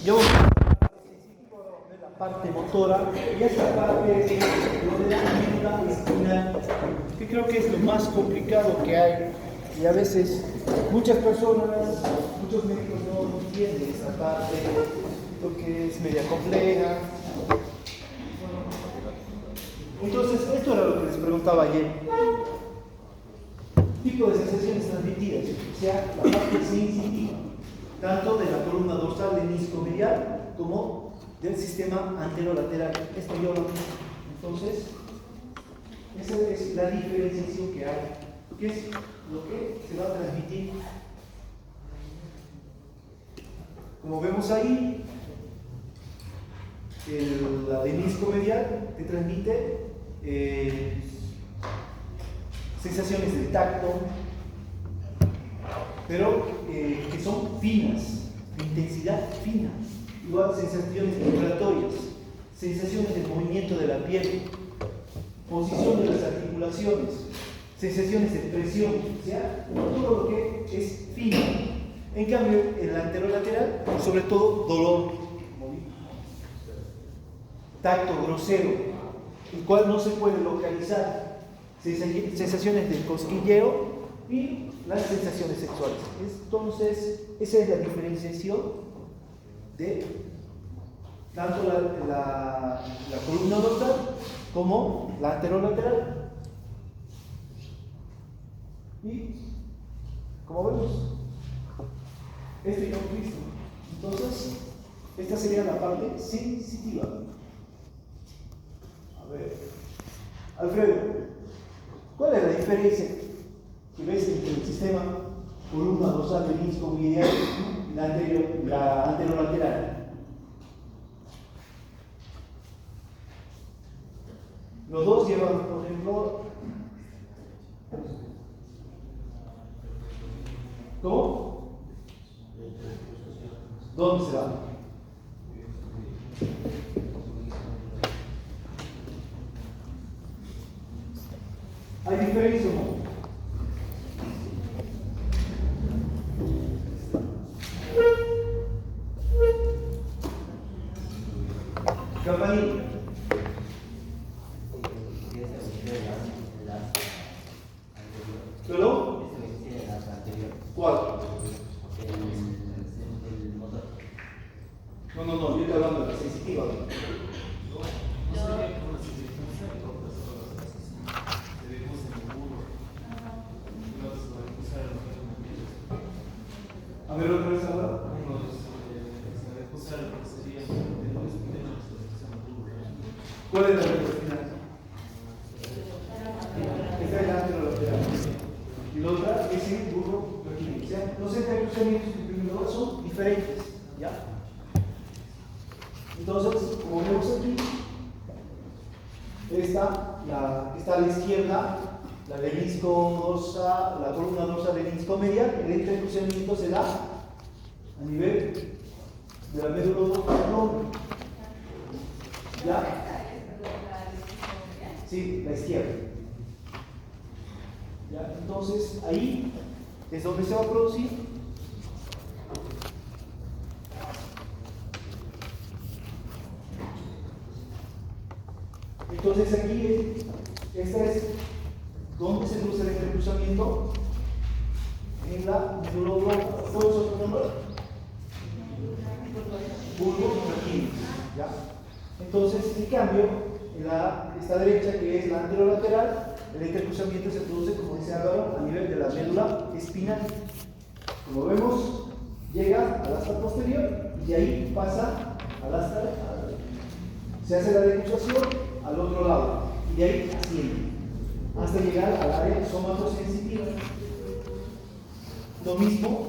yo ver la parte motora y esta parte de lo de la médula espinal, que creo que es lo más complicado que hay. Y a veces muchas personas, muchos médicos no entienden esta parte porque es media compleja. Entonces, esto era lo que les preguntaba ayer. Tipo de sensaciones transmitidas, o sea, la parte sensitiva, tanto de la columna dorsal del menisco medial como del sistema anterolateral. Esto yo lo mismo. Entonces, esa es la diferenciación que hay. ¿Qué es lo que se va a transmitir? Como vemos ahí, la menisco medial te transmite sensaciones de tacto, pero que son finas, de intensidad fina. Igual sensaciones vibratorias, sensaciones de movimiento de la piel, posición de las articulaciones, sensaciones de presión, o sea, todo lo que es fino. En cambio, el anterolateral, sobre todo dolor, tacto grosero, el cual no se puede localizar, sensaciones de cosquilleo y las sensaciones sexuales. Entonces, esa es la diferenciación de tanto la columna dorsal como la anterolateral. Y, como vemos, este ya lo visto. Entonces, esta sería la parte sensitiva. A ver, Alfredo, ¿cuál es la diferencia que ves entre el sistema columna dorsal del menisco medial y la anterolateral? Los dos llevan, por ejemplo, ¿cómo? ¿Dónde se va? ¿Hay diferencia o no? Campanilla. ¿Pero? ¿Cuál? No, yo estoy hablando de la sensitiva. A ver, otra vez ahora. ¿Cuál es la final? Esta es la anterolateral. Y la otra es el bulbo raquídeo. O sea, los entrecruzamientos que primero son diferentes. ¿Ya? Entonces, como vemos aquí, está a la izquierda la menisco dorsal, la columna dorsal del menisco medial. El entrecruzamiento se da a nivel de la médula dorsal. ¿Ya? Sí, la izquierda. ¿Ya? Entonces, ahí es donde se va a producir entonces aquí esta es donde se produce el entrecruzamiento en la médula oblonga. ¿Cuál es otro nombre? Bulbo raquídeo. ¿Ya? Entonces, en cambio, en esta derecha, que es la anterolateral, el entrecruzamiento se produce, como dice Álvaro, a nivel de la médula espinal. Como vemos, llega al asta posterior y de ahí pasa al asta. Se hace la decruzación al otro lado y de ahí asciende hasta llegar al área somatosensitiva. Lo mismo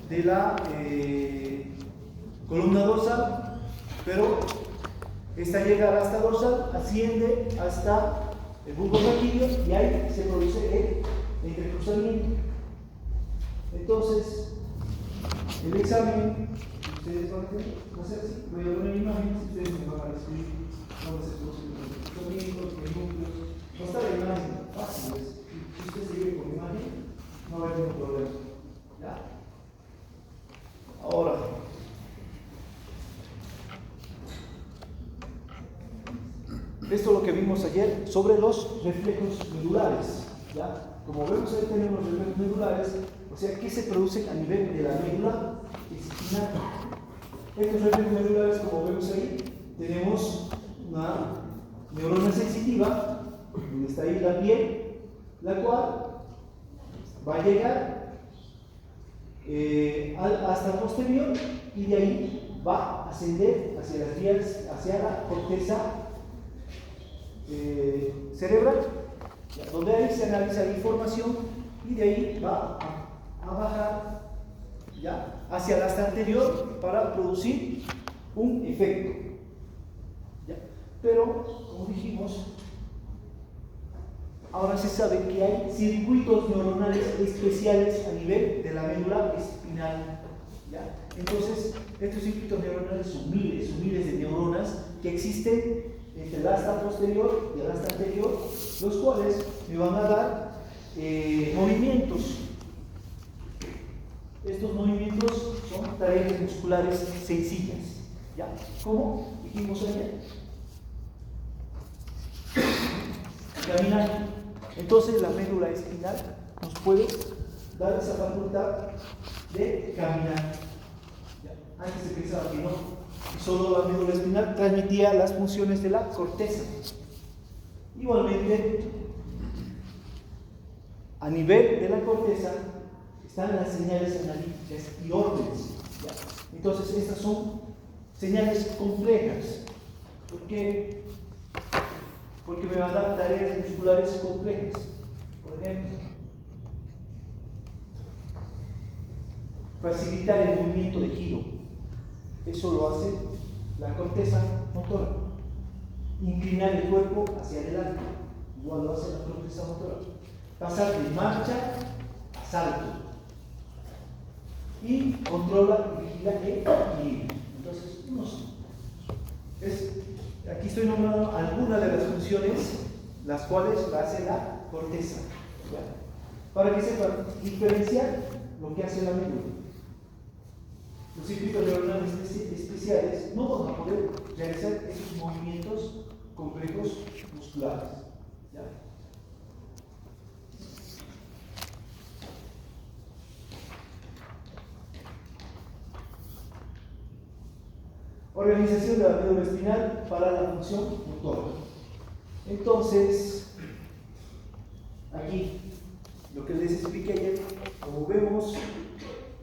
de la columna dorsal, pero esta llega al asta dorsal, asciende hasta el bulbo raquídeo y ahí se produce el entrecruzamiento. Entonces, el examen, ustedes van a hacer así, voy a poner imágenes, ustedes me van a describir dónde se producen los entrecruzamientos, los núcleos. No está la imagen fácil, si usted sigue con imagen, no va a haber ningún problema. ¿Ya? Ahora, Esto es lo que vimos ayer sobre los reflejos medulares. ¿Ya? Como vemos ahí tenemos reflejos medulares, o sea, ¿qué se produce a nivel de la médula espinal? Estos reflejos medulares, como vemos ahí, tenemos una neurona sensitiva, donde está ahí la piel, la cual va a llegar hasta el posterior y de ahí va a ascender hacia las vías, hacia la corteza cerebral, donde ahí se analiza la información y de ahí va a bajar ¿ya? Hacia el asta anterior para producir un efecto. ¿Ya? Pero, como dijimos, ahora se sabe que hay circuitos neuronales especiales a nivel de la médula espinal. ¿Ya? Entonces, estos circuitos neuronales son miles de neuronas que existen entre el asta posterior y el asta anterior, los cuales me van a dar movimientos. Estos movimientos son tareas musculares sencillas. ¿Ya? ¿Cómo? Dijimos ayer. Caminar. Entonces la médula espinal nos puede dar esa facultad de caminar. ¿Ya? Antes se pensaba que no, y solo la médula espinal transmitía las funciones de la corteza. Igualmente, a nivel de la corteza están las señales analíticas y órdenes. ¿Ya? Entonces estas son señales complejas. ¿Por qué? Porque me van a dar tareas musculares complejas. Por ejemplo, facilitar el movimiento de giro. Eso lo hace la corteza motora. Inclinar el cuerpo hacia adelante. Igual lo hace la corteza motora. Pasar de marcha a salto. Y controla y vigila el equilibrio. Entonces, aquí estoy nombrando algunas de las funciones las cuales hace la corteza. ¿Ya? Para que sepan diferenciar lo que hace la médula. Los circuitos neuronales especiales no van a poder realizar esos movimientos complejos musculares. ¿Ya? Organización de la médula espinal para la función motora. Entonces, aquí, lo que les expliqué ayer, como vemos,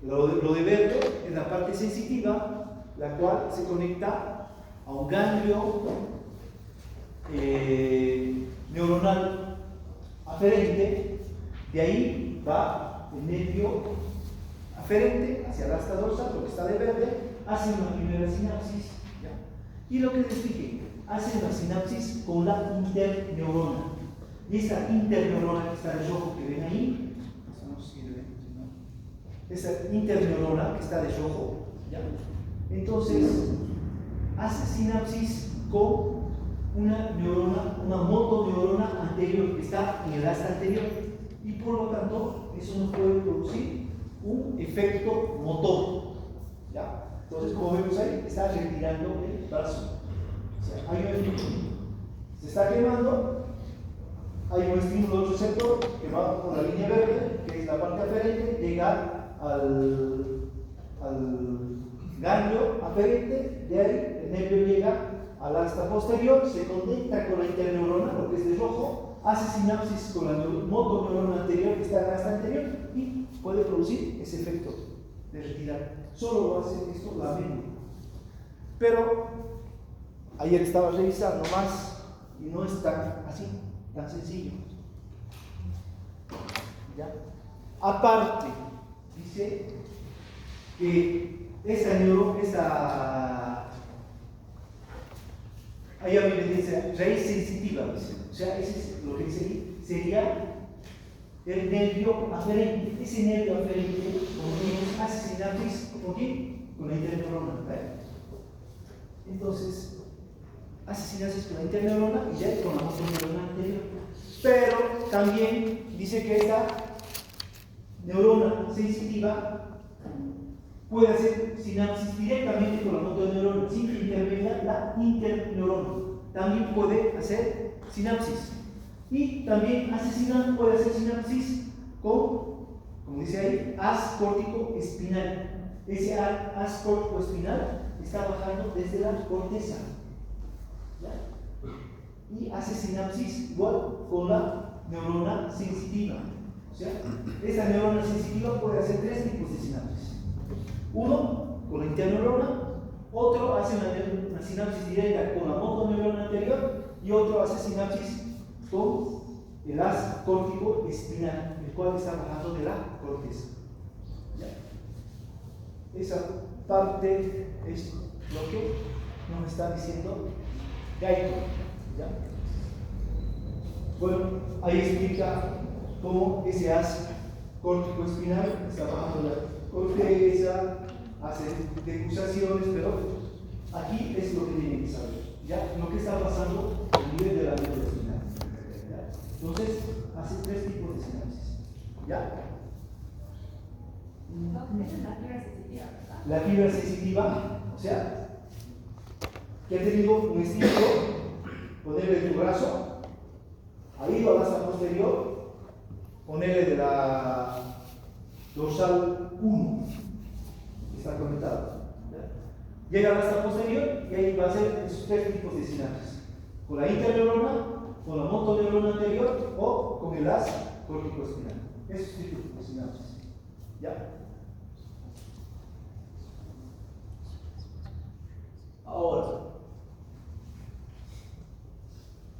lo de verde es la parte sensitiva, la cual se conecta a un ganglio neuronal aferente. De ahí va el nervio aferente hacia el asta dorsal, lo que está de verde, hace una primera sinapsis. ¿Ya? Y lo que les expliqué, hace una sinapsis con la interneurona. Y esa interneurona que está de rojo que ven ahí, esa interneurona que está de rojo, ¿ya? Entonces hace sinapsis con una neurona, una motoneurona anterior que está en el asta anterior, y por lo tanto eso nos puede producir un efecto motor. ¿Ya? Entonces, como vemos ahí, está retirando el brazo. O sea, hay un estímulo, se está quemando, hay un estímulo receptor que va por la línea verde, que es la parte aferente, llega al ganglio aferente, de ahí el nervio llega al asta posterior, se conecta con la interneurona, lo que es de rojo, hace sinapsis con la motoneurona anterior que está en el asta anterior y puede producir ese efecto de retirar. Solo lo hace esto la médula. Pero ayer estaba revisando más y no es tan así, tan sencillo. ¿Ya? Aparte, dice que hay una evidencia raíz sensitiva, dice. O sea, ese es lo que dice ahí, sería el nervio aferente. Ese nervio aferente, como vimos, hace sinapsis ¿con quién? Con la interneurona. Entonces, hace sinapsis con la interneurona y ya con la motoneurona anterior. Pero también dice que esta neurona sensitiva puede hacer sinapsis directamente con la motoneurona sin que intervenga la interneurona. también puede hacer sinapsis. Y también puede hacer sinapsis con, como dice ahí, haz córtico espinal. Ese haz córtico espinal está bajando desde la corteza. ¿Ya? Y hace sinapsis igual con la neurona sensitiva. O sea, esta neurona sensitiva puede hacer tres tipos de sinapsis. Uno con la interneurona, otro hace una sinapsis directa con la motoneurona anterior y otro hace sinapsis con el haz córtico espinal, el cual está bajando de la corteza. ¿Ya? Esa parte es lo que nos está diciendo Gaico. ¿Ya? Bueno, ahí explica cómo ese haz córtico espinal está bajando la corteza, hace decusaciones, pero aquí es lo que tienen que saber, ¿ya? Lo que está pasando a nivel de la médula espinal. ¿Ya? Entonces, hace tres tipos de sinapsis. ¿Ya? Esa es la fibra sensitiva, ¿verdad? La fibra sensitiva, o sea, que te digo, un estímulo, ponerle tu brazo, ahí va hasta posterior, ponerle de la dorsal 1, que está conectado. ¿Ya? Llega hasta posterior y ahí va a ser esos tres tipos de sinapsis: con la interneurona, con la motoneurona anterior o con el haz córtico espinal. Esos tipos de sinapsis. ¿Ya? Ahora,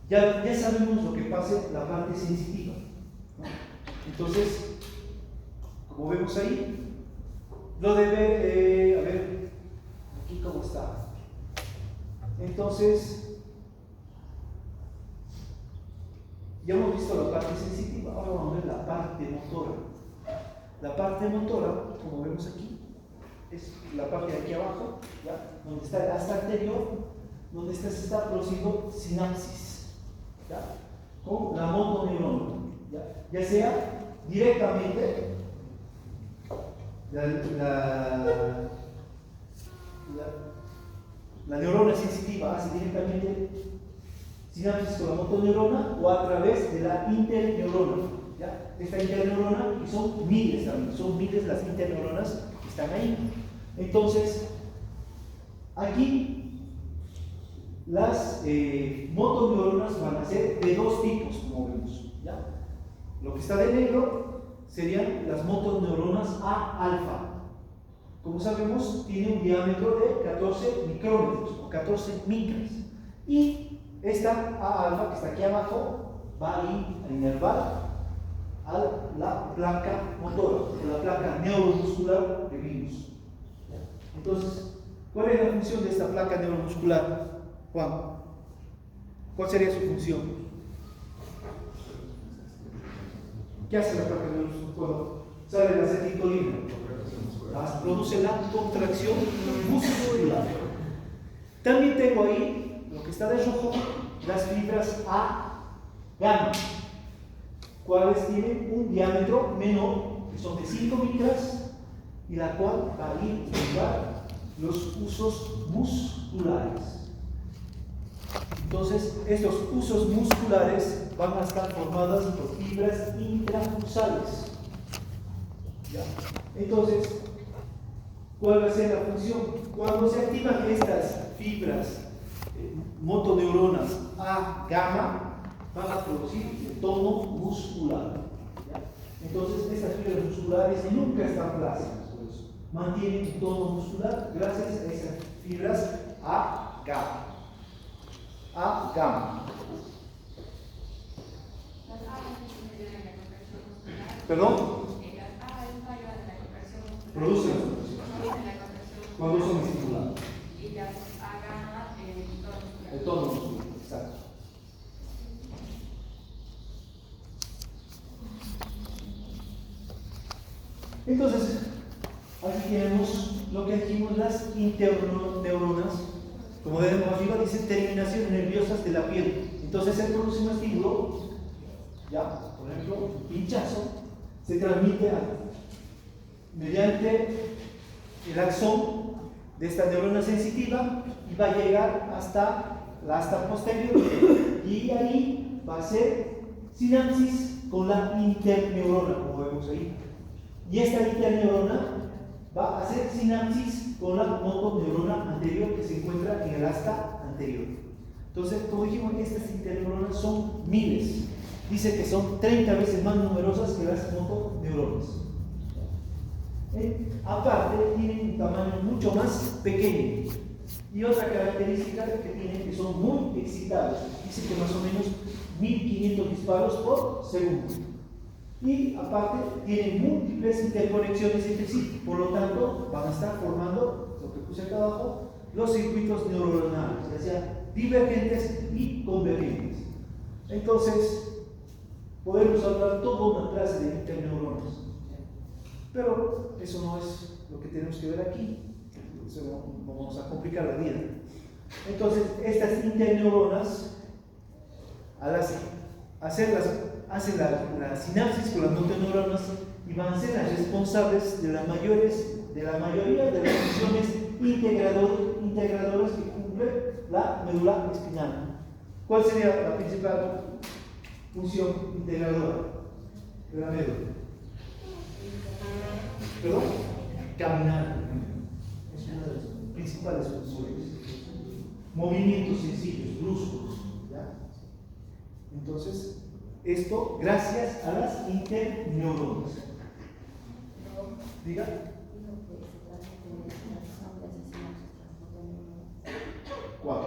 ya sabemos lo que pasa en la parte sensitiva, ¿no? Entonces, como vemos ahí, lo debe, a ver, aquí cómo está. Entonces, ya hemos visto la parte sensitiva, ahora vamos a ver la parte motora. La parte motora, como vemos aquí, es la parte de aquí abajo, ¿ya? Donde está el haz anterior, donde se está produciendo sinapsis, ¿ya? Con la motoneurona, ya sea directamente la neurona sensitiva hace directamente sinapsis con la motoneurona o a través de la interneurona. ¿Ya? Esta interneurona, y son miles también, son miles las interneuronas que están ahí. Entonces, aquí las motoneuronas van a ser de dos tipos, como vemos. ¿Ya? Lo que está de negro serían las motoneuronas A alfa. Como sabemos, tiene un diámetro de 14 micrómetros o 14 micras. Y esta A alfa que está aquí abajo va a inervar a la placa motora, o la placa neuromuscular que vimos. Entonces, ¿cuál es la función de esta placa neuromuscular, Juan? ¿Cuál sería su función? ¿Qué hace la placa neuromuscular cuando sale la acetilcolina? Produce la contracción muscular. También tengo ahí, lo que está de rojo, las fibras A gamma, cuales tienen un diámetro menor, que son de 5 micras, y la cual va a ir a llevar los usos musculares. Entonces, estos usos musculares van a estar formados por fibras intrafusales. ¿Ya? Entonces, ¿cuál va a ser la función? Cuando se activan estas fibras motoneuronas A gamma, van a producir el tono muscular. ¿Ya? Entonces, estas fibras musculares nunca están plácidas, por eso mantienen un tono muscular gracias a esas fibras A gamma. A gamma. Las A ayudan en la contracción muscular. ¿Perdón? Las A ayudan en la contracción muscular. Producen la contracción cuando muscular. son estimulados. Y las A gamma el tono muscular. El tono muscular, exacto. Entonces, aquí tenemos lo que dijimos, las interneuronas. Como vemos arriba, dice terminaciones nerviosas de la piel. Entonces, el próximo estímulo, ya, por ejemplo, un pinchazo, se transmite mediante el axón de esta neurona sensitiva y va a llegar hasta la asta posterior, y ahí va a ser sinapsis con la interneurona, como vemos ahí. Y esta interneurona va a hacer sinapsis con la motoneurona anterior que se encuentra en el asta anterior. Entonces, como dijimos, estas interneuronas son miles. Dice que son 30 veces más numerosas que las motoneuronas. Aparte, tienen un tamaño mucho más pequeño. Y otra característica que tienen que son muy excitables. Dice que más o menos 1500 disparos por segundo. Y aparte, tienen múltiples interconexiones entre sí. Por lo tanto, van a estar formando, lo que puse acá abajo, los circuitos neuronales, ya sea divergentes y convergentes. Entonces, podemos hablar toda una clase de interneuronas. Pero eso no es lo que tenemos que ver aquí. No vamos a complicar la vida. Entonces, estas interneuronas, al hacen la sinapsis con las motoneuronas y van a ser las responsables de la mayoría de las funciones integradoras que cumple la médula espinal. ¿Cuál sería la principal función integradora de la médula? ¿Perdón? Caminar. Es una de las principales funciones. Movimientos sencillos, bruscos. ¿Ya? Entonces, esto gracias a las interneuronas. Diga. ¿Cuál?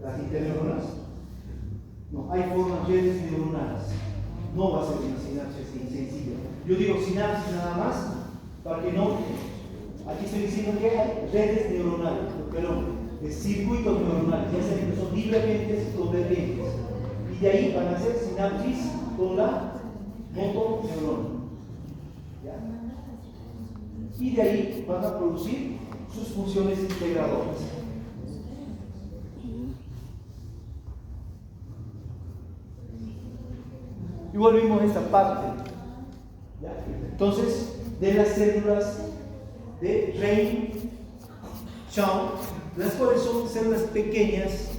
¿Las interneuronas? No, hay formas redes neuronales. No va a ser una sinapsis sencilla. Yo digo sinapsis nada más para que no. Aquí estoy diciendo que hay redes neuronales, perdón, circuitos neuronales, ya saben que son divergentes y convergentes. Y de ahí van a hacer sinapsis con la motoneurona. ¿Ya? Y de ahí van a producir sus funciones integradoras. Y volvimos a esta parte. ¿Ya? Entonces, de las células de Rein-Schau, las cuales son células pequeñas,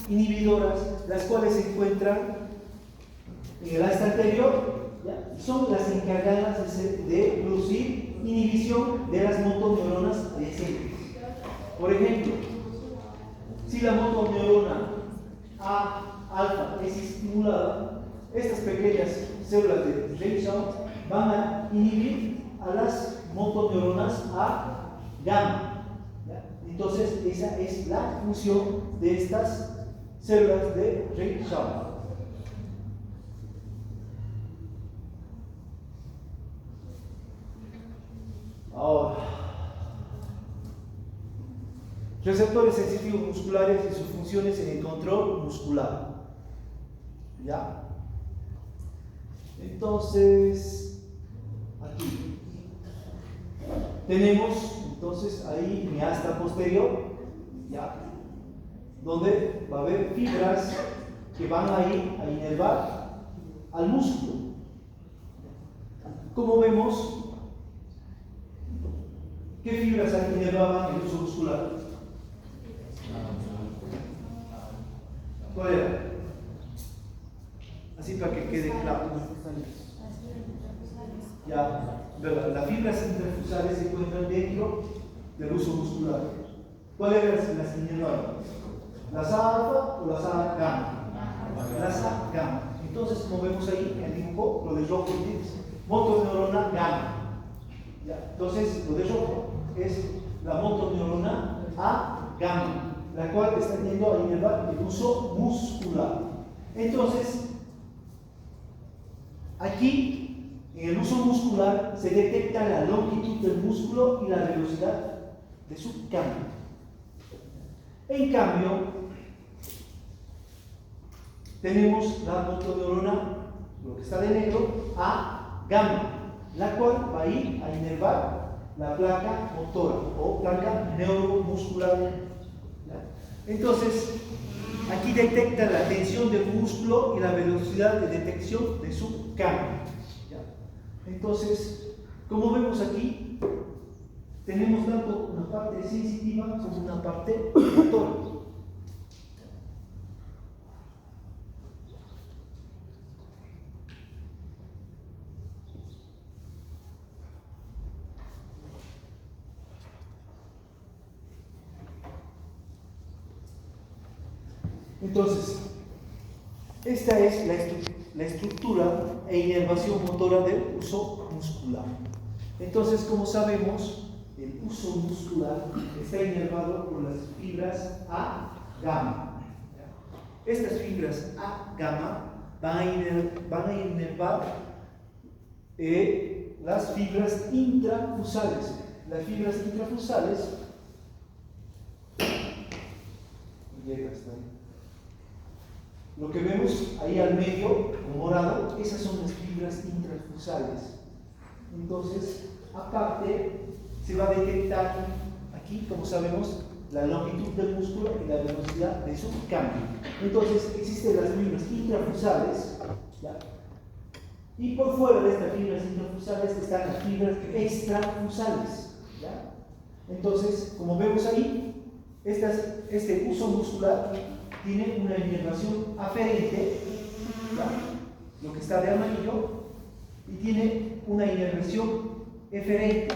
inhibidoras, las cuales se encuentran en el asta anterior, ¿ya? Son las encargadas de producir inhibición de las motoneuronas adyacentes. Por ejemplo, si la motoneurona A alfa es estimulada, estas pequeñas células de Rein-Schau van a inhibir a las motoneuronas A gamma. ¿Ya? Entonces, esa es la función de estas células de Rein-Schau. Ahora, receptores sensitivos musculares y sus funciones en el control muscular. ¿Ya? Entonces, aquí tenemos entonces ahí mi asta posterior, ¿ya? Donde va a haber fibras que van a ir a inervar al músculo. Como vemos, ¿qué fibras inervaban el uso muscular? ¿Cuál era? Así para que quede claro. Ya, ¿verdad? Las fibras interfusales se encuentran dentro del uso muscular. ¿Cuáles eran las inervaban? ¿Las A alfa o las A gamma? Las A gamma. Entonces, como vemos ahí en el dibujo, lo de rojo dice motoneurona gamma. ¿Ya? Entonces, lo de rojo es la motoneurona A gamma, la cual está yendo a inervar el uso muscular. Entonces, aquí en el uso muscular se detecta la longitud del músculo y la velocidad de su cambio. En cambio, tenemos la motoneurona, lo que está de negro, A gamma, la cual va a ir a inervar la placa motora o placa neuromuscular. Entonces, aquí detecta la tensión del músculo y la velocidad de detección de su cambio. Entonces, como vemos aquí, tenemos tanto una parte sensitiva como una parte motora. Entonces, esta es la estructura e inervación motora del uso muscular. Entonces, como sabemos, el uso muscular está inervado por las fibras A gamma. Estas fibras A gamma van a inervar las fibras intrafusales. Las fibras intrafusales, llega hasta ahí. Lo que vemos ahí al medio, con morado, esas son las fibras intrafusales. Entonces, aparte, se va a detectar aquí, como sabemos, la longitud del músculo y la velocidad de su cambio. Entonces, existen las fibras intrafusales, ¿ya? Y por fuera de estas fibras intrafusales están las fibras extrafusales, ¿ya? Entonces, como vemos ahí, este uso muscular tiene una inervación aferente, ¿ya? Lo que está de amarillo, y tiene una inervación eferente,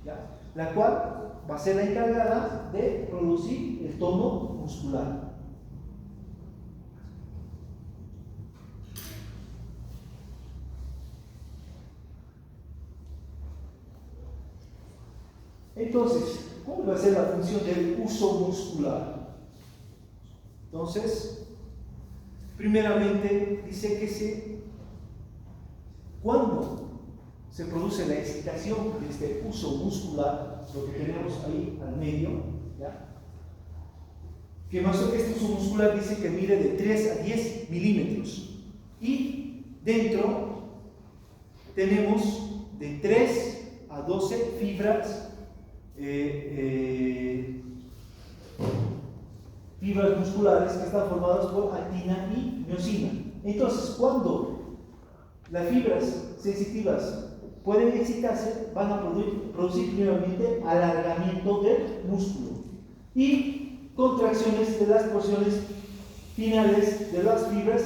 ¿ya? La cual va a ser la encargada de producir el tono muscular. Entonces, ¿cuál va a ser la función del uso muscular? Entonces, primeramente dice que cuando se produce la excitación de este uso muscular, lo que tenemos ahí al medio, ¿ya? Que más o menos este uso muscular dice que mide de 3 a 10 milímetros, y dentro tenemos de 3 a 12 fibras fibras musculares que están formadas por actina y miosina. Entonces, cuando las fibras sensitivas pueden excitarse, van a producir primeramente alargamiento del músculo y contracciones de las porciones finales de las fibras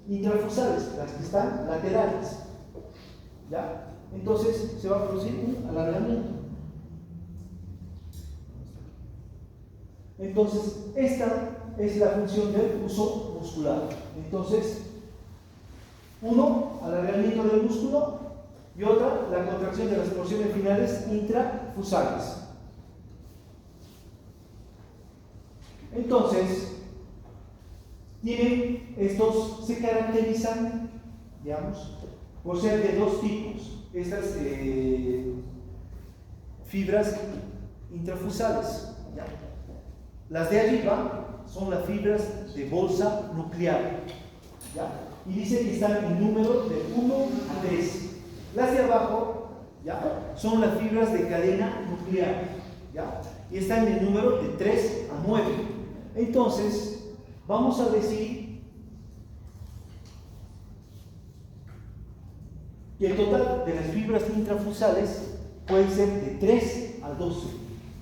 intrafusales, las que están laterales, ¿ya? Entonces se va a producir un alargamiento. Entonces, esta es la función del uso muscular. Entonces, uno, alargamiento del músculo, y otra, la contracción de las porciones finales intrafusales. Entonces, estos se caracterizan, digamos, por ser de dos tipos. Estas fibras intrafusales, ¿ya? Las de arriba son las fibras de bolsa nuclear, ¿ya? Y dice que están en número de 1 a 3. Las de abajo, ¿ya? Son las fibras de cadena nuclear, ¿ya? Y están en número de 3 a 9. Entonces, vamos a decir que el total de las fibras intrafusales puede ser de 3 a 12.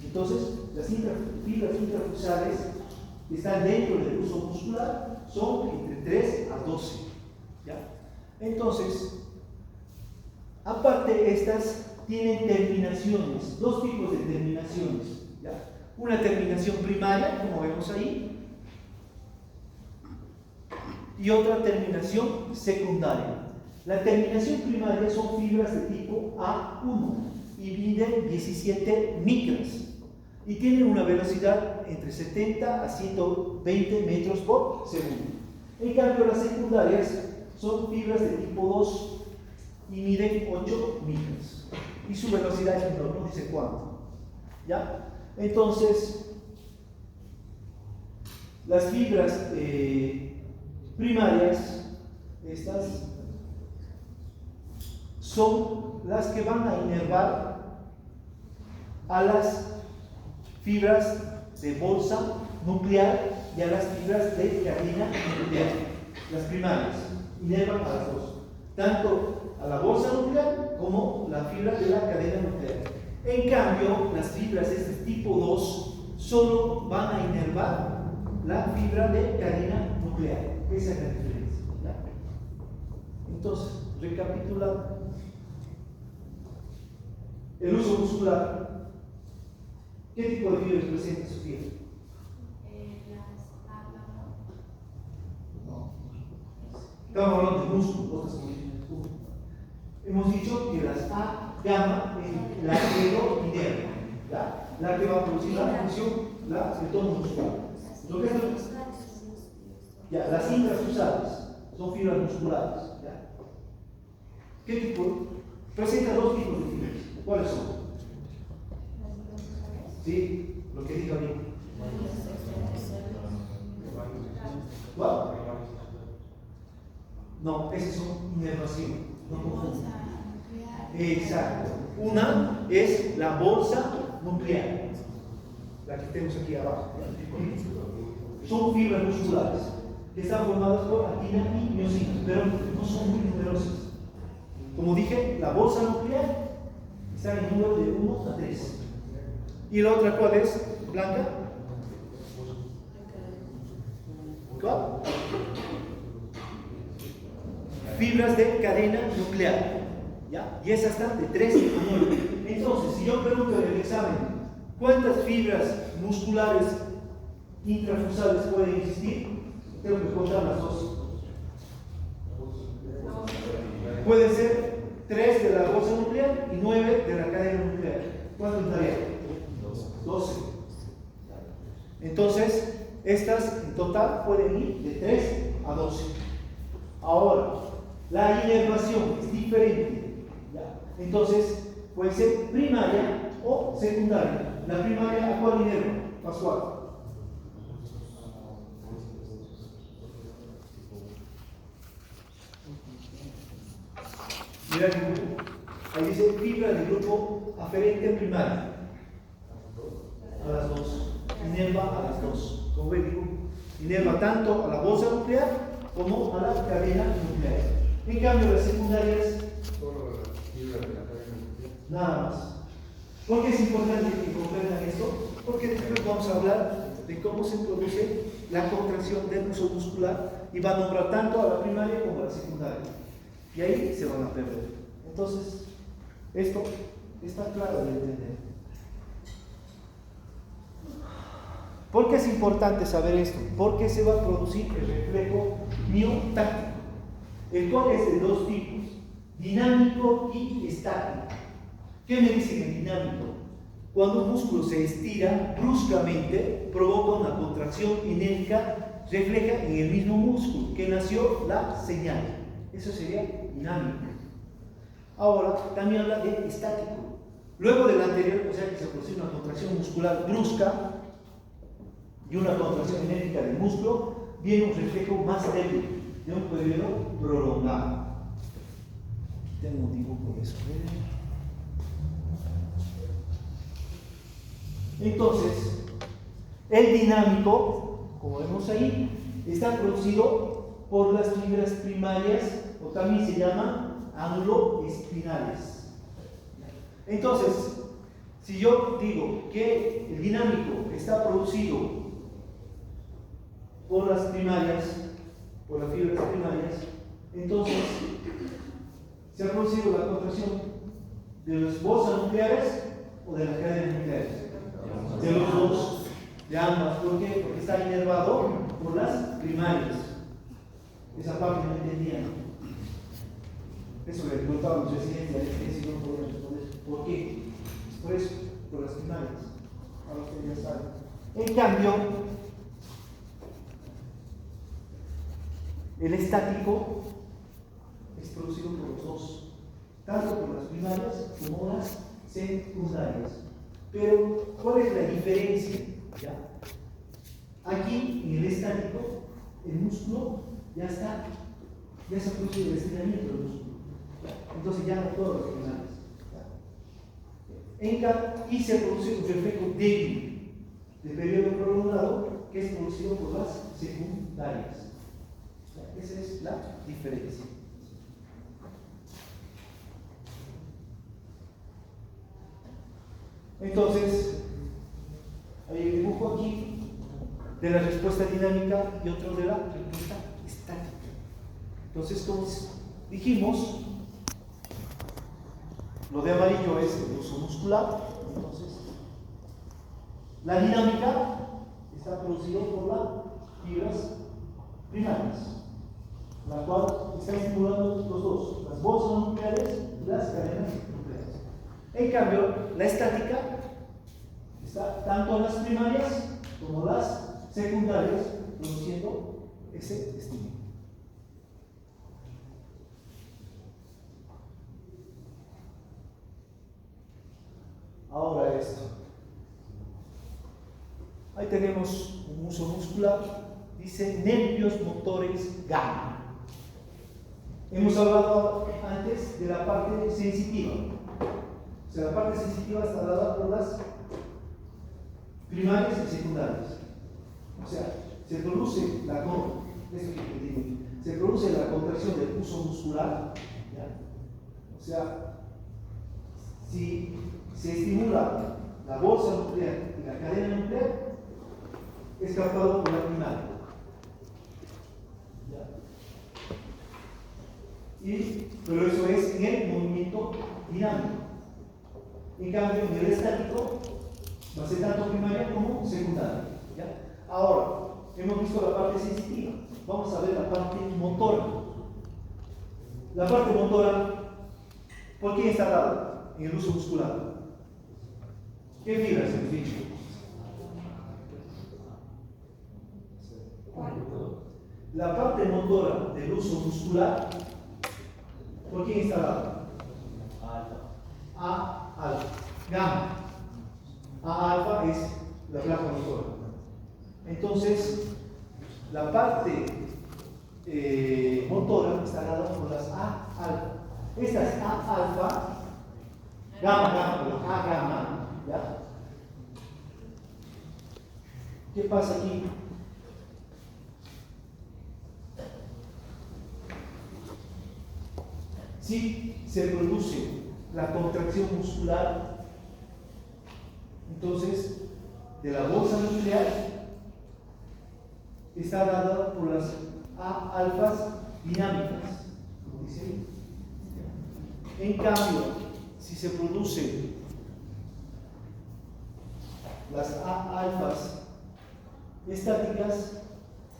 Entonces, las fibras intrafusales que están dentro del uso muscular son entre 3 a 12. ¿Ya? Entonces, aparte, estas tienen terminaciones, dos tipos de terminaciones. ¿Ya? Una terminación primaria, como vemos ahí, y otra terminación secundaria. La terminación primaria son fibras de tipo A1 y miden 17 micras y tienen una velocidad entre 70 a 120 metros por segundo. En cambio, las secundarias son fibras de tipo 2 y miden 8 micras y su velocidad es menor, no dice cuánto. ¿Ya? Entonces, las fibras primarias, estas son las que van a inervar a las fibras de bolsa nuclear y a las fibras de cadena nuclear. Las primarias inervan a las dos, tanto a la bolsa nuclear como la fibra de la cadena nuclear. En cambio, las fibras de este tipo 2 solo van a inervar la fibra de cadena nuclear. Esa es la diferencia, ¿ya? Entonces, recapitulando, el uso muscular, ¿qué tipo de fibras presenta Sofía? Las A gamma. Estamos hablando de músculo, otras condiciones. Hemos dicho que las A gamma es la que lo inerva, ¿ya? La que va a producir la función, el tono muscular. Lo que es ya, las intrafusales son fibras musculares. ¿Ya? ¿Qué tipo? Presenta dos tipos de fibras. ¿Cuáles son? Sí, lo que dije ahorita. ¿Cuál? No, esas son inervación. No confundan. Exacto. Una es la bolsa nuclear, la que tenemos aquí abajo. Son fibras musculares que están formadas por actina y miosina, pero no son muy numerosas. Como dije, la bolsa nuclear está en número de 1 a 3. ¿Y la otra cuál es? ¿Blanca? ¿Cuál? Fibras de cadena nuclear. ¿Ya? Y esas están de 3 a 9. Entonces, si yo pregunto en el examen, ¿cuántas fibras musculares intrafusales pueden existir? Tengo que contar las dos. Pueden ser 3 de la bolsa nuclear y 9 de la cadena nuclear. ¿Cuánto daría? 12. Entonces, estas en total pueden ir de 3 a 12. Ahora, la inervación es diferente. ¿Ya? Entonces, puede ser primaria o secundaria. La primaria, ¿a cuál inerva? Pascual. Mira el grupo. Ahí dice fibra del grupo aferente primario. A las dos. Inerva a las dos. Como ven, inerva tanto a la bolsa nuclear como a la cadena nuclear. En cambio, las secundarias, nada más. ¿Por qué es importante que comprendan esto? Porque después vamos a hablar de cómo se produce la contracción del uso muscular y va a nombrar tanto a la primaria como a la secundaria. Y ahí se van a perder. Entonces, esto está claro de entender. ¿Por qué es importante saber esto? Porque se va a producir el reflejo miotáctico, el cual es de dos tipos, dinámico y estático. ¿Qué me dicen en dinámico? Cuando un músculo se estira bruscamente, provoca una contracción enérgica, refleja en el mismo músculo que nació la señal. Eso sería dinámico. Ahora, también habla de estático. Luego del anterior, o sea que se produce una contracción muscular brusca y una contracción enérgica del músculo, viene un reflejo más débil, de un periodo prolongado. Tengo un dibujo de eso. Entonces, el dinámico, como vemos ahí, está producido por las fibras primarias, o también se llaman ángulo-espinales. Entonces, si yo digo que el dinámico está producido por las primarias, por las fibras primarias, entonces se ha producido la contracción de las bolsas nucleares o de las cadenas nucleares. De los dos, de ambas. ¿Por qué? Porque está inervado por las primarias. Esa parte no entendían. Eso le preguntaba a los residentes, a si no podían responder. ¿Por qué? Por eso, por las primarias. A los que ya saben. En cambio, el estático es producido por los dos, tanto por las primarias como las secundarias. Pero, ¿cuál es la diferencia? ¿Ya? Aquí, en el estático, el músculo ya se ha producido el estiramiento del músculo. ¿Ya? Entonces ya no todos los finales. Y se produce un reflejo débil de periodo prolongado que es producido por las secundarias. ¿Ya? Esa es la diferencia. Entonces, hay un dibujo aquí de la respuesta dinámica y otro de la respuesta estática. Entonces, como dijimos, lo de amarillo es el uso muscular. Entonces, la dinámica está producida por las fibras primarias. la cual está estimulando los dos, las bolsas nucleares y las cadenas nucleares. En cambio, la estática está tanto en las primarias como las secundarias produciendo ese estímulo. Ahora esto. Ahí tenemos un uso muscular, dice nervios motores gamma. Hemos hablado antes de la parte sensitiva. O sea, la parte sensitiva está dada por las primarias y secundarias. O sea, se produce la contracción del uso muscular, ¿ya? O sea, si se estimula la bolsa nuclear y la cadena nuclear, es captado por la primaria. Pero eso es en el movimiento dinámico. En cambio, en el estático va a ser tanto primaria como secundaria. ¿Ya? Ahora, hemos visto la parte sensitiva. Vamos a ver la parte motora. La parte motora, ¿por quién está dada en el uso muscular? ¿Qué fibras se fijan? La parte motora del uso muscular, ¿por quién está dada? A alfa. Gamma. A alfa es la placa motora. Entonces, la parte motora está dada por las A alfa. Estas A alfa, A gamma, ¿ya? ¿Qué pasa aquí? Si se produce la contracción muscular, entonces de la bolsa nuclear está dada por las A alfas dinámicas, como dice. En cambio, si se produce las A alfas estáticas,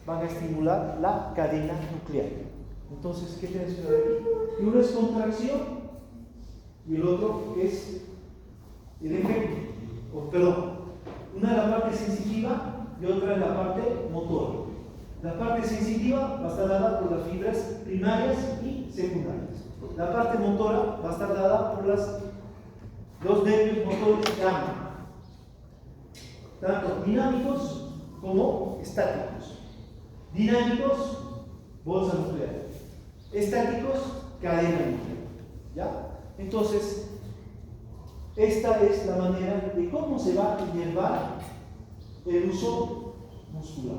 van a estimular la cadena nuclear. Entonces, ¿qué tenemos que ver aquí? Uno es contracción y el otro es el efecto. Perdón, una es la parte sensitiva y otra es la parte motora. La parte sensitiva va a estar dada por las fibras primarias y secundarias. La parte motora va a estar dada por los nervios motores gamma, tanto dinámicos como estáticos. Dinámicos, bolsa nuclear. Estáticos, cadena nuclear. ¿Ya? Entonces, esta es la manera de cómo se va a inervar el uso muscular.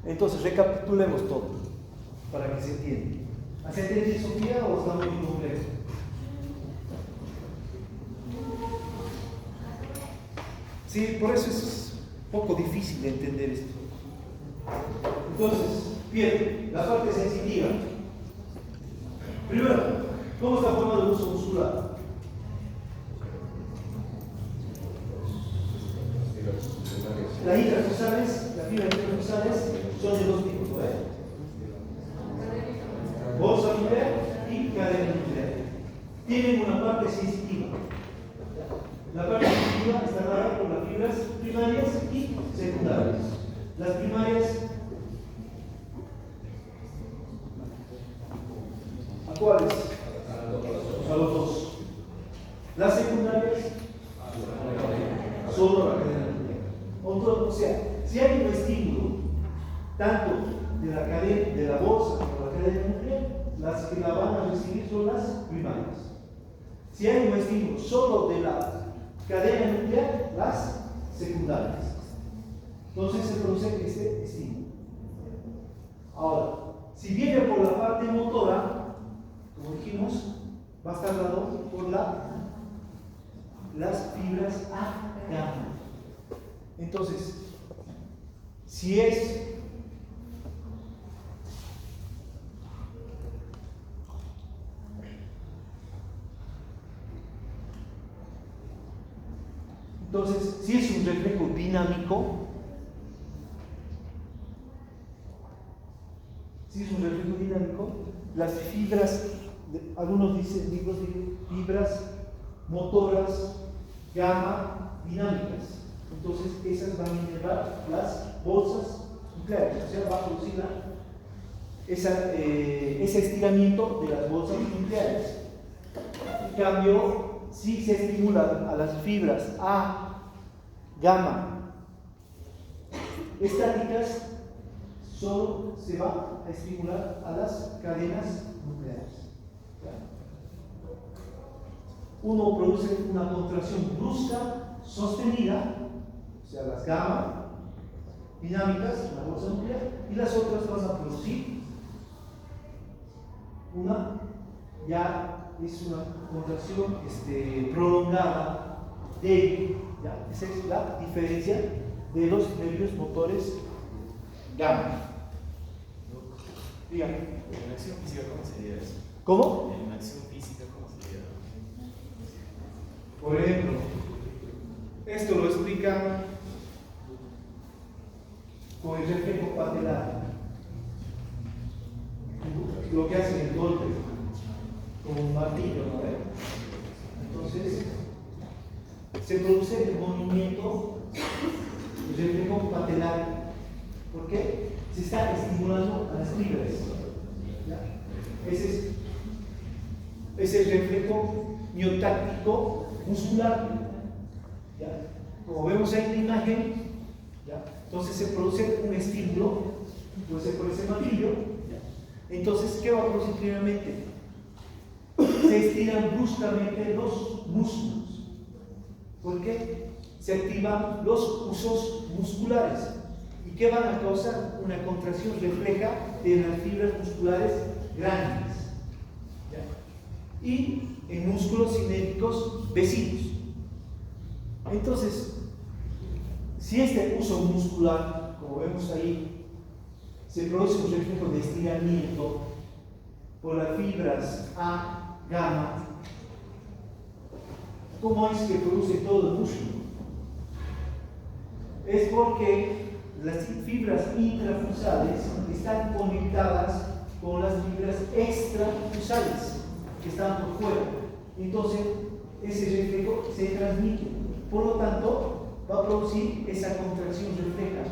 Entonces, recapitulemos todo para que se entienda. ¿Has entendido, Sofía, o está muy complejo? Sí, por eso es un poco difícil de entender esto. Entonces, bien, la parte sensitiva. Primero, ¿cómo está formado el uso muscular? Las fibras intrafusales son de dos tipos, ¿eh? Bolsa nuclear y cadena nuclear. Tienen una parte sensitiva. La parte sensitiva está dada por las fibras primarias y secundarias. Las primarias, ¿a cuáles? A los dos. Las secundarias, solo la cadena nuclear. O sea, si hay un estímulo, tanto de la bolsa como de la cadena nuclear, las que la van a recibir son las primarias. Si hay un estímulo solo de la cadena nuclear, las secundarias. Entonces se produce este estímulo. Ahora, si viene por la parte motora, como dijimos, va a estar dado por las fibras A gamma. Entonces, si es Entonces, si es un reflejo dinámico, las fibras, algunos dicen, fibras motoras gamma dinámicas. Entonces, esas van a inervar las bolsas nucleares, o sea, va a producir ese estiramiento de las bolsas nucleares. En cambio, si se estimulan a las fibras A, gamma, estáticas, solo se va a estimular a las cadenas nucleares. Uno produce una contracción brusca, sostenida, o sea, las gamma dinámicas, la bolsa nuclear, y las otras van a producir ya es una contracción prolongada, débil. Esa es la diferencia de los nervios motores gamma. Dígame. En acción física, ¿cómo sería eso? ¿Cómo? En acción física, ¿cómo sería? Por ejemplo, esto lo explican con el reflejo patelar. Lo que hace el golpe con un martillo, ¿no? Entonces, se produce el movimiento, el reflejo patelar. ¿Por qué? Se está estimulando a las fibras. Ese es el reflejo miotáctico muscular. ¿Ya? Como vemos ahí en la imagen, ¿ya? Entonces se produce un estímulo, puede ser por ese martillo. ¿Ya? Entonces, ¿qué va a producir primeramente? Se estiran bruscamente los músculos. ¿Por qué? Se activan los usos musculares. ¿Y qué van a causar? Una contracción refleja de las fibras musculares grandes. ¿Ya? Y en músculos cinéticos vecinos. Entonces, si este uso muscular, como vemos ahí, se produce un reflejo de estiramiento por las fibras A, gamma, ¿cómo es que produce todo el músculo? Es porque las fibras intrafusales están conectadas con las fibras extrafusales que están por fuera. Entonces, ese reflejo se transmite. Por lo tanto, va a producir esa contracción refleja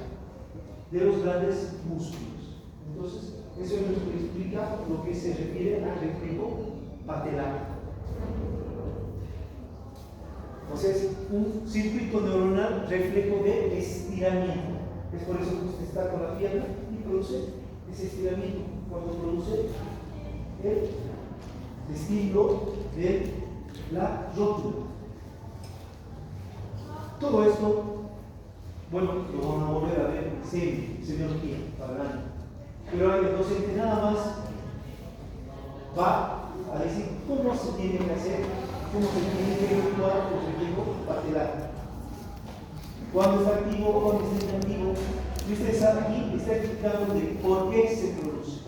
de los grandes músculos. Entonces, eso es lo que explica lo que se refiere al reflejo patelar. O sea, es un circuito neuronal reflejo de estiramiento. Es por eso que usted está con la pierna y produce ese estiramiento cuando produce el estímulo de la rótula. Todo esto, bueno, lo vamos a volver a ver en semiología para el año. Pero el docente nada más va a decir cómo se tiene que hacer, cómo se tiene que efectuar el reflejo patelar. Cuándo está activo, cuándo está inactivo. Y usted sabe aquí, está explicando de por qué se produce.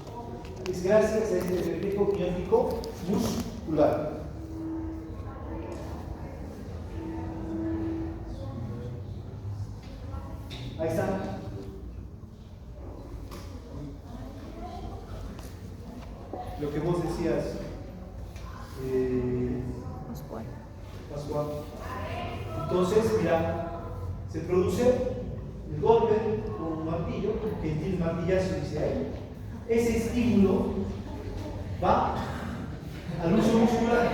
Es gracias a este reflejo miótico muscular. Ahí está. Lo que vos decías, Pascual. Entonces, mira, se produce el golpe con un martillo, que tiene martillazo, dice ahí. Ese estímulo va al uso muscular.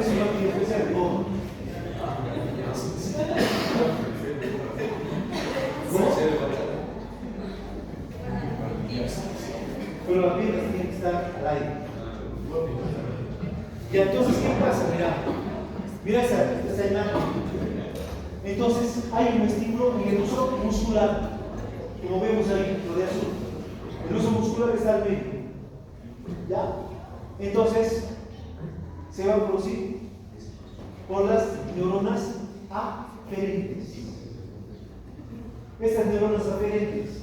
Es un martillo especial, ¿cómo? Pero la pierna tiene que estar al aire. Y entonces, ¿qué pasa? Mira esa imagen. Entonces, hay un estímulo en el uso muscular, como vemos ahí, lo de azul. El uso muscular está al medio. ¿Ya? Entonces, se va a producir por las neuronas aferentes. Estas neuronas aferentes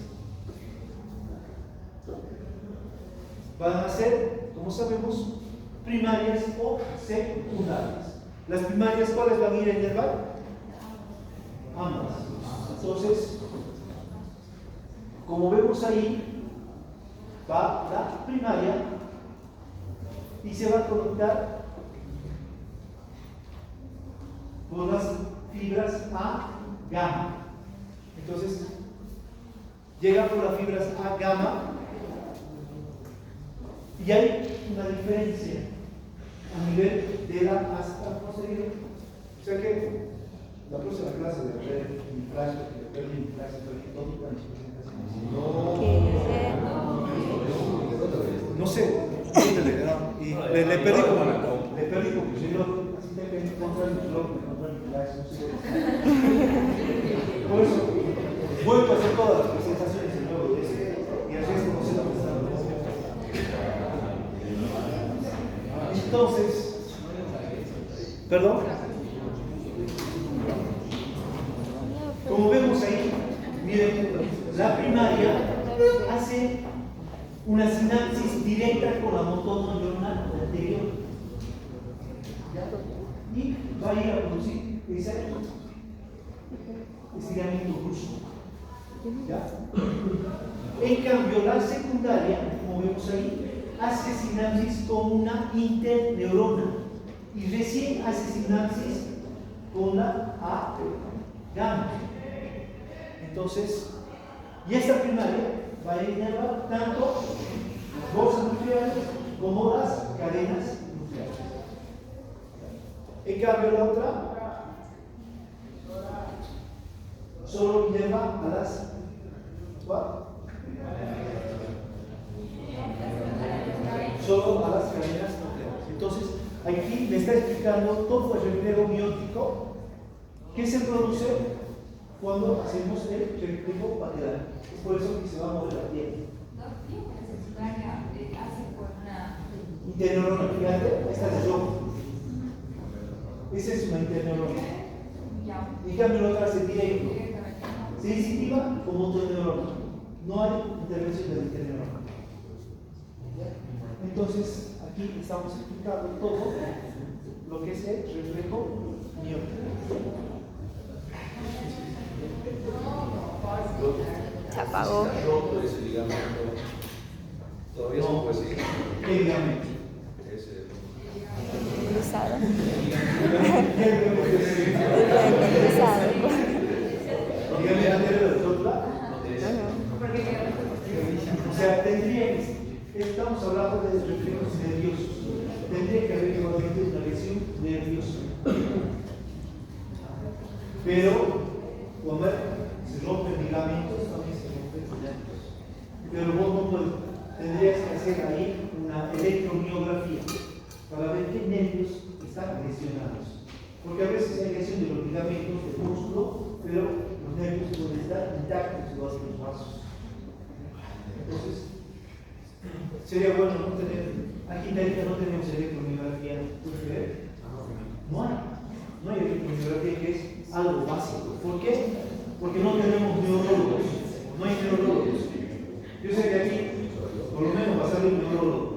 van a ser, como sabemos, primarias o secundarias. Las primarias, ¿cuáles van a ir a inervar? Ambas. Entonces, como vemos ahí, va la primaria y se va a conectar por las fibras A gamma. Entonces, llega por las fibras A gamma y hay una diferencia a nivel de la asta posterior. O sea que la próxima clase de ver mi clase, no sé, y le perdí como si yo así tengo que encontrar mi blog, encontrar mi clase, no sé. Por eso, vuelvo a hacer todas las presentaciones de nuevo y así es como se lo presentamos. Entonces, perdón, como vemos ahí, miren, la primaria hace una sinapsis directa con la motoneuronal anterior y va a ir a producir ese estiramiento brusco. ¿Ya? En cambio, la secundaria, como vemos ahí, hace sinapsis con una interneurona y recién hace sinapsis con la A gamma. Entonces, y esta primaria va a inervar tanto las bolsas nucleares como las cadenas nucleares. En cambio, la otra solo inerva a las solo a las cadenas nucleares. Entonces, aquí me está explicando todo el reflejo miótico que se produce cuando hacemos el reflejo pateral. Es por eso que se va a mover la piel. Interneurona, fíjate, esta es roja. Esa es una interneurona. En cambio, la otra hace directo. Sensitiva como motoneurona. No hay intervención de la interneurona. Entonces, aquí estamos explicando todo lo que es el reflejo miótico. Se apagó. Roto ese ligamento. Todavía es un huesito. ¿Qué ligamento? Ese. Cruzado. Cruzado. Dígame anterior del rótula. O sea, tendría que, estamos hablando de reflejos nerviosos. Tendría que haber igualmente una lesión nerviosa. Pero, cuando se rompen ligamentos, también se rompen nervios. Pero vos no puedes, tendrías que hacer ahí una electromiografía para ver qué nervios están lesionados. Porque a veces hay lesión de los ligamentos, del músculo, pero los nervios pueden estar intactos igual que los vasos. Entonces, sería bueno no tener, aquí en Tarija no tenemos electromiografía, ¿puedes ver? No hay electromiografía, que es algo básico. ¿Por qué? Porque no tenemos neurólogos, no hay neurólogos. Yo sé que aquí, por lo menos va a salir un neurólogo.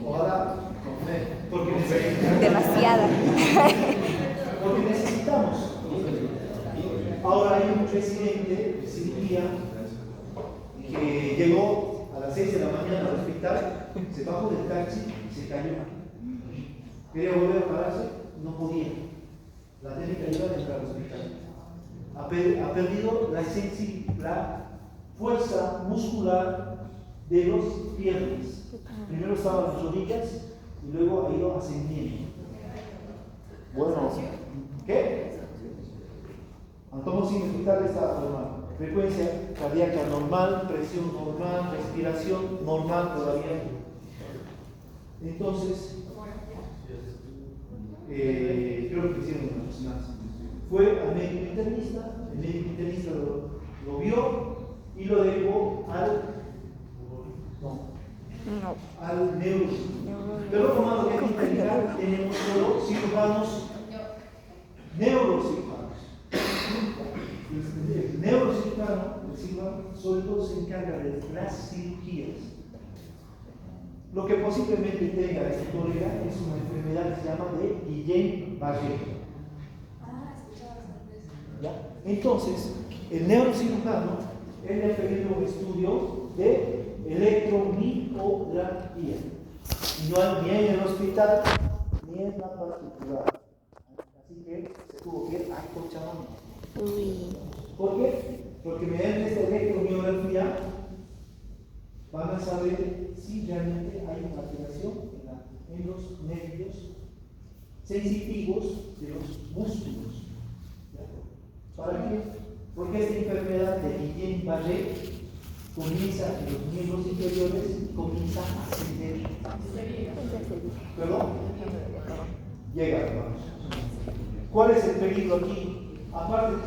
Ojalá, porque necesitamos. Demasiada. Porque necesitamos. Ahora hay un presidente de cirugía que llegó a las 6 de la mañana al hospital, se bajó del taxi y se cayó. Quería volver a pararse, no podía. La técnica iba a entrar al hospital. Ha perdido la fuerza muscular de los piernas. Primero estaban las rodillas y luego ha ido ascendiendo. Bueno, ¿qué? Tomó sin hospital esta frecuencia cardíaca normal, presión normal, respiración normal todavía. Entonces, creo que hicieron una resonancia. Fue al médico internista, el médico internista lo vio y lo derivó al neurólogo. Pero como lo que aquí en Tarija tenemos solo cirujanos neurocirujanos. El neurocirujano, el cirujano, sobre todo se encarga de las cirugías. Lo que posiblemente tenga este colega es una enfermedad que se llama de Guillain-Barré. ¿Ya? Entonces, el neurocirujano, él le ha pedido un estudio de electromiografía. Y no hay ni en el hospital ni en la particular. Así que se tuvo que ir a Cochabamba. Uy. ¿Por qué? Porque mediante esta electromiografía van a saber si realmente hay una alteración en los nervios sensitivos de los músculos. ¿Para qué? Porque esta enfermedad de Guillain-Barré comienza en los miembros inferiores y comienza a ascender. ¿Perdón? Llega, hermanos. ¿Cuál es el peligro aquí? Aparte,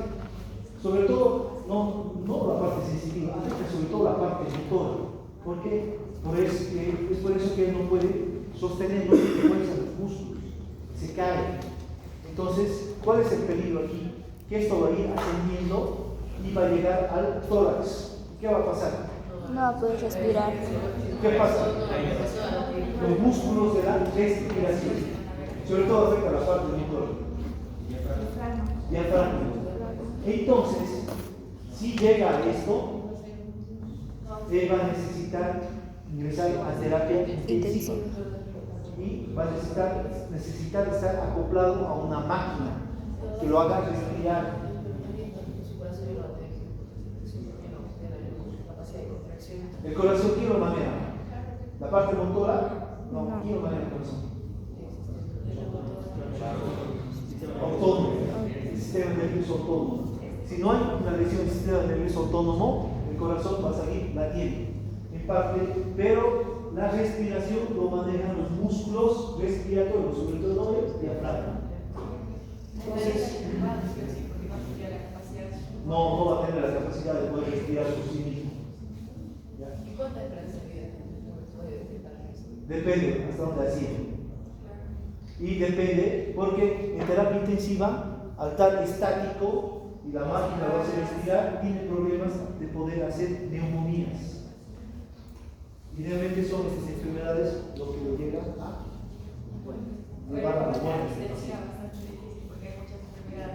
sobre todo, no la parte sensitiva, sobre todo la parte motora. ¿Por qué? Es por eso que él no puede sostener, no tiene fuerza en los músculos, se cae. Entonces, ¿cuál es el peligro aquí? Que esto va a ir ascendiendo y va a llegar al tórax. ¿Qué va a pasar? No va a poder respirar. ¿Qué pasa? Los músculos de la respiración, sobre todo afecta a la parte motora. Diafragma. Entonces, si llega a esto, él va a necesitar ingresar a terapia intensiva y va a necesitar estar acoplado a una máquina que lo haga respirar. El corazón, ¿quién lo maneja? ¿La parte motora? No, ¿quién lo maneja el corazón? Autónomo, el sistema nervioso autónomo. Si no hay una lesión del sistema nervioso autónomo, el corazón va a seguir latiendo, en parte, pero la respiración lo manejan los músculos respiratorios, sobre todo el diafragma. Entonces, no va a tener la capacidad de poder respirar por sí mismo. ¿Ya? ¿Y cuánta diferencia puede detectar eso? Depende hasta dónde asciende. Y depende porque en terapia intensiva, al estar estático y la máquina lo hace respirar, tiene problemas de poder hacer neumonías. Y realmente son estas enfermedades lo que lo llegan a llevar a la muerte.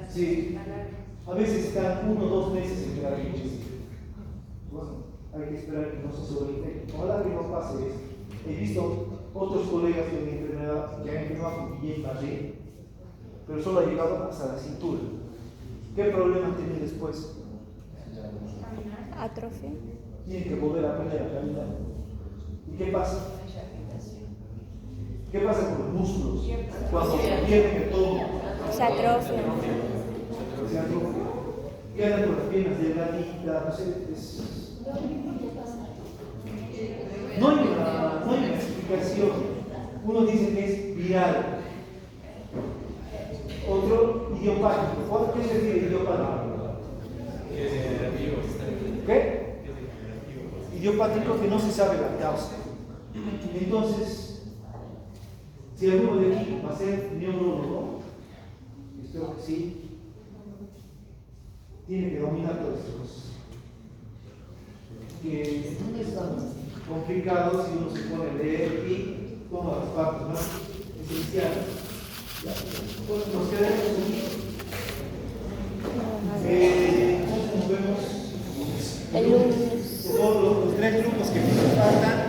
Sí, a veces están 1 o 2 meses en terapia intensiva. Bueno, hay que esperar que no se sobreinfecte. Ojalá que no pase esto. He visto otros colegas de mi enfermedad que han enfermado con Guillain-Barré, pero solo ha llegado hasta la cintura. ¿Qué problema tiene después? Atrofia. Tiene que volver a aprender a caminar. ¿Y qué pasa? ¿Qué pasa con los músculos? Cuando pierden el tono. Se atrofia. Se atrofia. Quedan con las piernas delgaditas, no sé, no hay una explicación. Uno dice que es viral, otro idiopático. ¿Qué se refiere idiopático? ¿Qué? Idiopático que no se sabe la causa. Entonces, si alguno de aquí va a ser neurólogo, espero que sí, tiene que dominar todas estas cosas. Que no es tan complicado si uno se pone a leer y toma las partes más esenciales. Pues nos quedamos aquí. Entonces nos vemos El lunes. todos los 3 grupos que